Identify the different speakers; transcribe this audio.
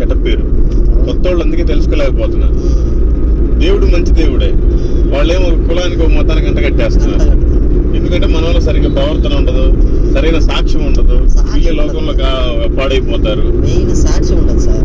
Speaker 1: చెడ్డ పేరు. కొత్త వాళ్ళు అందుకే తెలుసుకోలేకపోతున్నారు. దేవుడు మంచి దేవుడే, వాళ్ళేమో కులానికి ఒక మతానికి అంట కట్టేస్తున్నారు. ఎందుకంటే మన వల్ల సరిగ్గా ప్రవర్తన ఉండదు, సరైన సాక్ష్యం ఉండదు, వీళ్ళే లోకంలో పాడైపోతారు.
Speaker 2: సాక్ష్యం ఉండదు సార్.